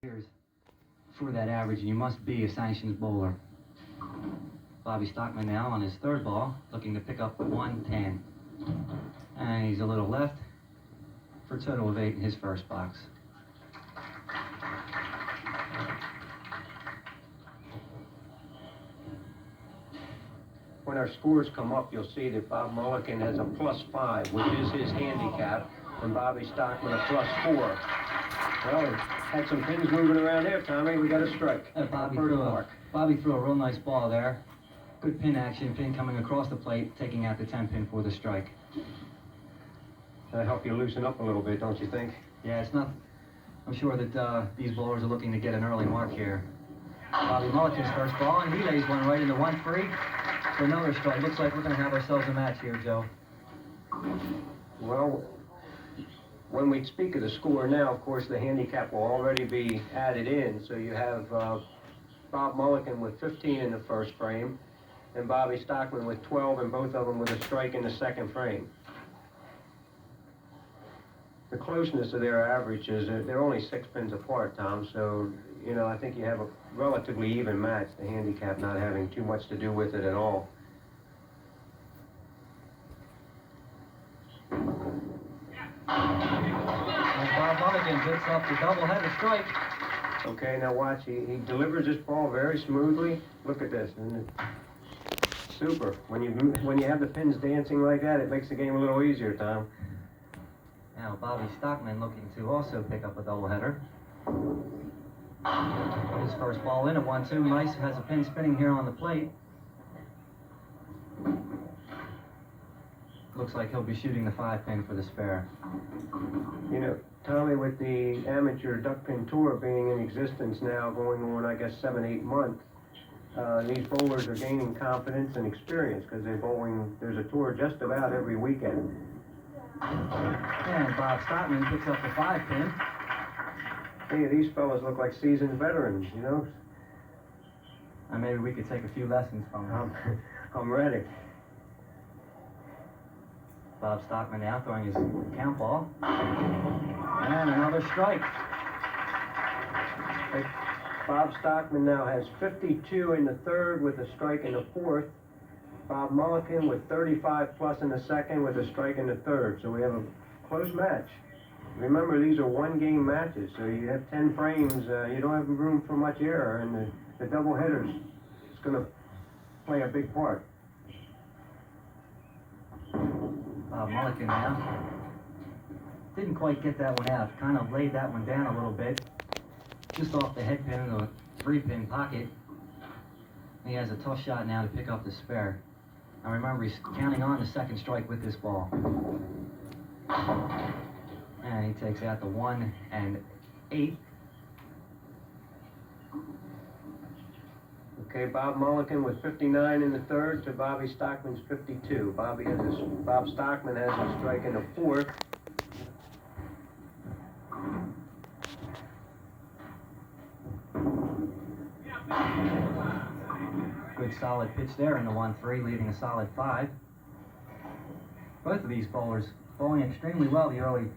Years for that average, and you must be a sanctioned bowler. Bobby Stockman now on his third ball, looking to pick up 110. And he's a little left for a total of 8 in his first box. When our scores come up, you'll see that Bob Mulligan has a +5, which is his handicap, and Bobby Stockman a +4. Well, we had some pins moving around there, Tommy. We got a strike. Bobby threw a real nice ball there. Good pin action, pin coming across the plate, taking out the 10 pin for the strike. That'll help you loosen up a little bit, don't you think? Yeah, it's not. I'm sure that these bowlers are looking to get an early mark here. Bobby Mulligan's first ball, and he lays one right into 1-3 for another strike. Looks like we're going to have ourselves a match here, Joe. Well, when we speak of the score now, of course, the handicap will already be added in. So you have Bob Mulligan with 15 in the first frame, and Bobby Stockman with 12, and both of them with a strike in the second frame. The closeness of their averages, they're only 6 pins apart, Tom, so, you know, I think you have a relatively even match, the handicap not having too much to do with it at all. And Bob Mulligan picks up the double-headed strike. Okay, now watch, he delivers this ball very smoothly. Look at this, isn't it? Super. When you have the pins dancing like that, it makes the game a little easier, Tom. Now Bobby Stockman looking to also pick up a doubleheader. His first ball in at 1-2. Nice, has a pin spinning here on the plate. Looks like he'll be shooting the 5 pin for the spare. You know, Tommy, with the amateur duckpin tour being in existence now, going on, I guess, 7-8 months, these bowlers are gaining confidence and experience because they're bowling. There's a tour just about every weekend. And Bob Stockman picks up the 5 pin. Hey, these fellas look like seasoned veterans, you know? And maybe we could take a few lessons from them. I'm ready. Bob Stockman now throwing his count ball. And another strike. Hey, Bob Stockman now has 52 in the third with a strike in the fourth. Bob Mulligan with 35 plus in the second with a strike in the third. So we have a close match. Remember, these are one-game matches, so you have 10 frames. You don't have room for much error, and the double headers is going to play a big part. Bob Mulligan now didn't quite get that one out. Kind of laid that one down a little bit, just off the head pin in the 3-pin pocket. He has a tough shot now to pick up the spare. Now remember, he's counting on the second strike with this ball. And he takes out the 1 and 8. Okay, Bob Mulligan with 59 in the third to Bobby Stockman's 52. Bob Stockman has a strike in the fourth. Good solid pitch there in the 1-3, leaving a solid 5. Both of these bowlers bowling extremely well the early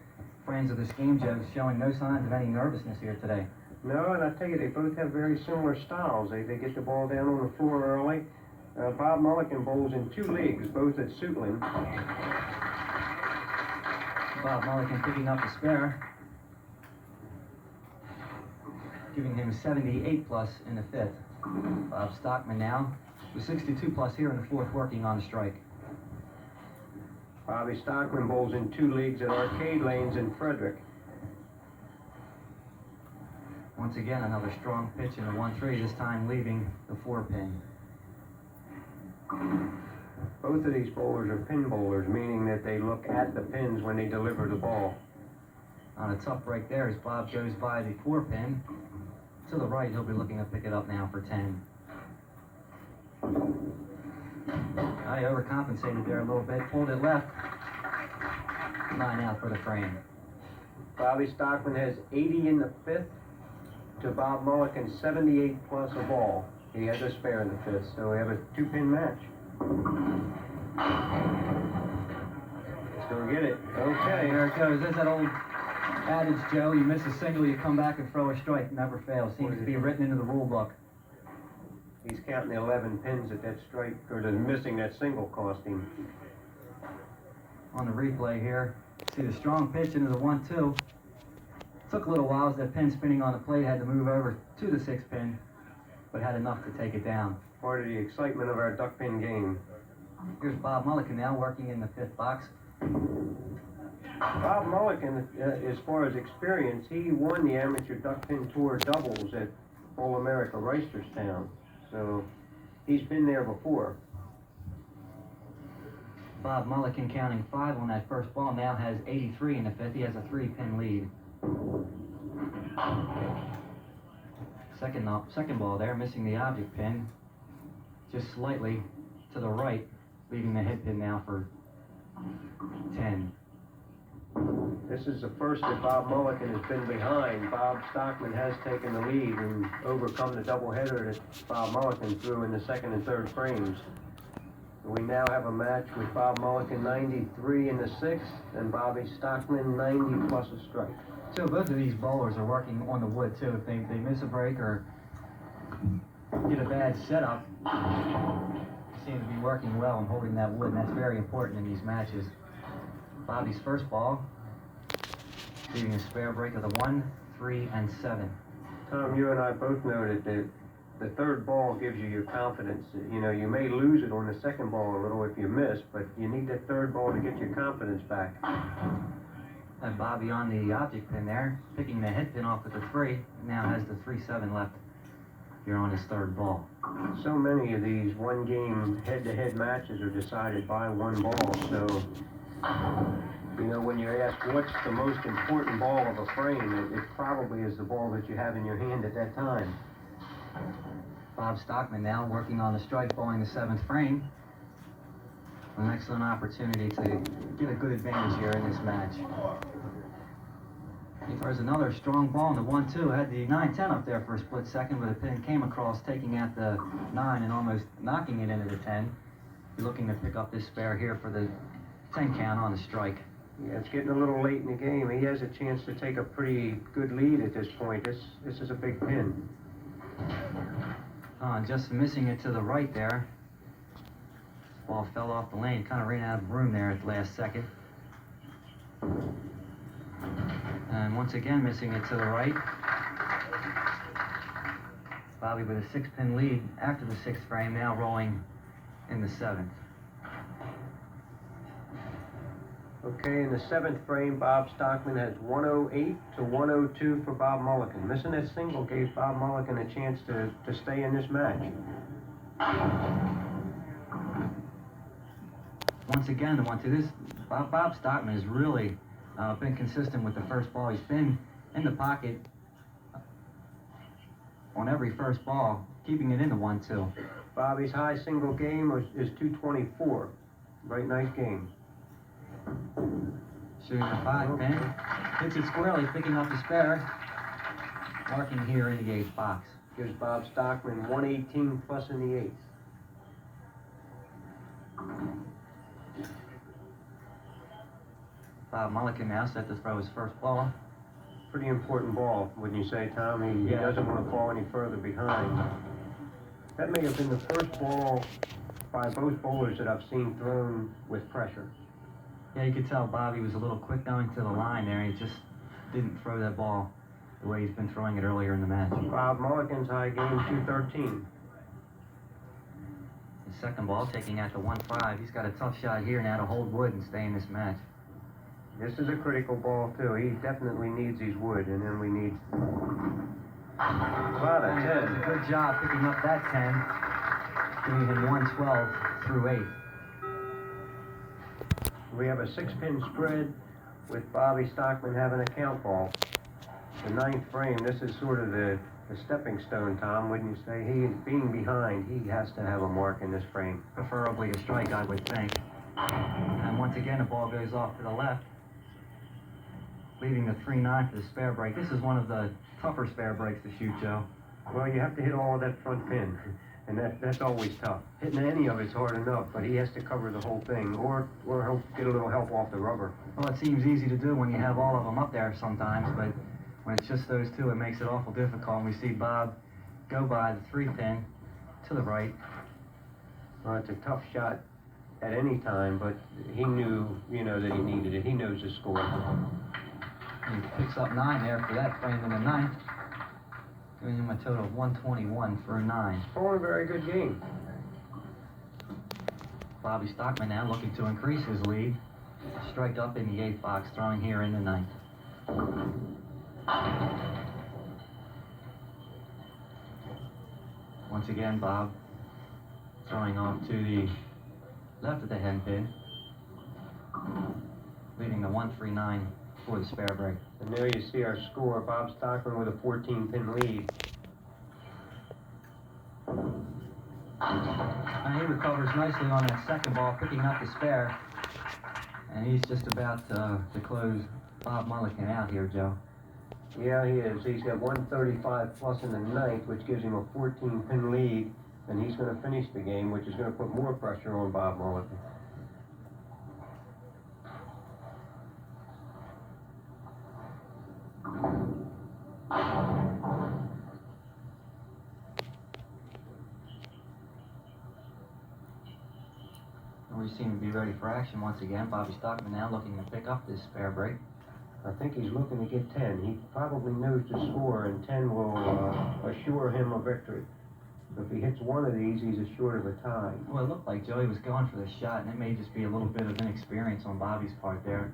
frames of this game, Joe, showing no signs of any nervousness here today. No, and I tell you, they both have very similar styles. They get the ball down on the floor early. Bob Mulligan bowls in 2 leagues, both at Suitland. Bob Mulligan picking up the spare, giving him 78 plus in the 5th. Bob Stockman now with 62 plus here in the 4th, working on the strike. Bobby Stockman bowls in 2 leagues at Arcade Lanes in Frederick. Once again, another strong pitch in the 1-3, this time leaving the 4-pin. Both of these bowlers are pin bowlers, meaning that they look at the pins when they deliver the ball. On a tough break there as Bob goes by the 4-pin. To the right, he'll be looking to pick it up now for 10. I overcompensated there a little bit, pulled it left. 9 out for the frame. Bobby Stockman has 80 in the 5th to Bob Mulligan 78 plus a ball. He has a spare in the 5th, so we have a 2-pin match. Let's go get it. Okay. There it goes. There's that old adage, Joe, you miss a single, you come back and throw a strike. Never fails. Seems to be written into the rule book. He's counting the 11 pins that strike, or the missing that single cost him. On the replay here, see the strong pitch into the 1-2. Took a little while as that pin spinning on the plate had to move over to the 6 pin, but had enough to take it down. Part of the excitement of our duck pin game. Here's Bob Mulliken now working in the 5th box. Bob Mulliken, as far as experience, he won the Amateur Duck Pin Tour doubles at All America Reisterstown. So he's been there before. Bob Mulliken counting 5 on that first ball, now has 83 in the 5th. He has a 3-pin lead. Second ball there, missing the object pin, just slightly to the right, leaving the head pin now for 10. This is the first that Bob Mulliken has been behind. Bob Stockman has taken the lead and overcome the doubleheader that Bob Mulliken threw in the 2nd and 3rd frames. We now have a match with Bob Mulliken 93 in the 6th and Bobby Stockman 90 plus a strike. So both of these bowlers are working on the wood too. If they miss a break or get a bad setup, they seem to be working well and holding that wood, and that's very important in these matches. Bobby's first ball, leaving a spare break of the 1, 3, and 7. Tom, you and I both know that the 3rd ball gives you your confidence. You know, you may lose it on the 2nd ball a little if you miss, but you need that 3rd ball to get your confidence back. And Bobby on the object pin there, picking the head pin off with the 3, now has the 3-7 left here on his 3rd ball. So many of these one-game head-to-head matches are decided by one ball, so you know, when you're asked what's the most important ball of a frame, it probably is the ball that you have in your hand at that time. Bob Stockman now working on the strike ball in the 7th frame. An excellent opportunity to get a good advantage here in this match. He throws another strong ball in the 1-2. Had the 9-10 up there for a split second, but the pin came across, taking out the 9 and almost knocking it into the 10. You're looking to pick up this spare here for the 10 count on the strike. Yeah, it's getting a little late in the game. He has a chance to take a pretty good lead at this point. This is a big pin. Just missing it to the right there. Ball fell off the lane, kind of ran out of room there at the last second. And once again missing it to the right. Bobby with a 6-pin lead after the 6th frame, now rolling in the 7th. Okay, in the 7th frame, Bob Stockman has 108 to 102 for Bob Mulliken. Missing that single gave Bob Mulliken a chance to stay in this match. Once again, the 1-2. This Bob Stockman has really been consistent with the first ball. He's been in the pocket on every first ball, keeping it in the 1-2. Bobby's high single game is 224. Very nice game. Shooting the 5-pin, hits it squarely, picking up the spare, marking here in the 8th box. Gives Bob Stockman 118 plus in the 8th. Bob Mulliken now set to throw his first ball. Pretty important ball, wouldn't you say, Tom? He doesn't want to fall any further behind. That may have been the first ball by both bowlers that I've seen thrown with pressure. Yeah, you could tell Bobby was a little quick going to the line there. He just didn't throw that ball the way he's been throwing it earlier in the match. Bob Mulliken's high game, 213. His second ball taking out the 1-5. He's got a tough shot here now to hold wood and stay in this match. This is a critical ball, too. He definitely needs his wood, and then we need about a 10. He does a good job picking up that 10, giving him 112 through 8. We have a 6-pin spread with Bobby Stockman having a count ball. The 9th frame, this is sort of the stepping stone, Tom, wouldn't you say? He, being behind, he has to have a mark in this frame. Preferably a strike, I would think. And once again, the ball goes off to the left, leaving the 3-9 for the spare break. This is one of the tougher spare breaks to shoot, Joe. Well, you have to hit all of that front pin. And that's always tough. Hitting any of it's hard enough, but he has to cover the whole thing, or he'll get a little help off the rubber. Well, it seems easy to do when you have all of them up there sometimes, but when it's just those two, it makes it awful difficult. And we see Bob go by the 3-pin to the right. Well, it's a tough shot at any time, but he knew, that he needed it. He knows the score. He picks up 9 there for that frame in the 9th, giving him a total of 121 for a 9. Oh, a very good game. Bobby Stockman now looking to increase his lead. Strike up in the 8th box, throwing here in the 9th. Once again, Bob throwing off to the left of the head pin, leaving the 139 for the spare break. And there you see our score. Bob Stockman with a 14-pin lead. And he recovers nicely on that second ball, picking up the spare. And he's just about to close Bob Mulligan out here, Joe. Yeah, he is. He's got 135 plus in the 9th, which gives him a 14-pin lead. And he's going to finish the game, which is going to put more pressure on Bob Mulligan. We seem to be ready for action once again. Bobby Stockman now looking to pick up this spare break. I think he's looking to get 10. He probably knows the score, and 10 will assure him a victory. If he hits one of these, he's assured of a tie. Well, it looked like Joey was going for the shot, and it may just be a little bit of inexperience on Bobby's part there.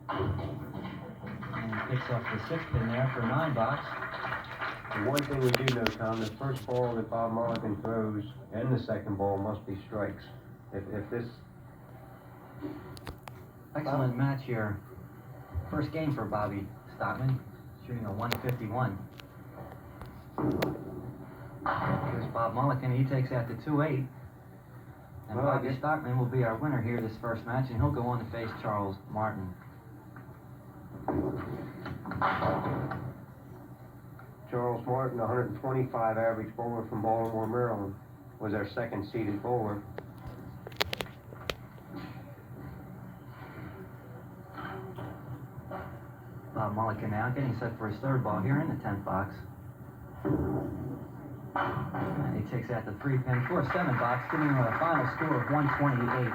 And he picks up the 6th pin there for 9 box. The one thing we do know, Tom, the first ball that Bob Mulligan throws and the second ball must be strikes. If this... Excellent match here. First game for Bobby Stockman, shooting a 151. Here's Bob Mulligan. He takes that to 2-8. And Well, Bobby Stockman will be our winner here this first match, and he'll go on to face Charles Martin. Charles Martin, 125 average bowler from Baltimore, Maryland, was our second seeded bowler. Bob Mulligan now getting set for his third ball here in the 10th box. And he takes out the 3-pin for a 7 box, giving him a final score of 128.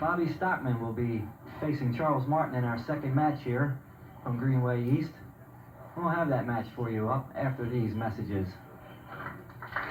Bobby Stockman will be facing Charles Martin in our second match here from Greenway East. We'll have that match for you up after these messages.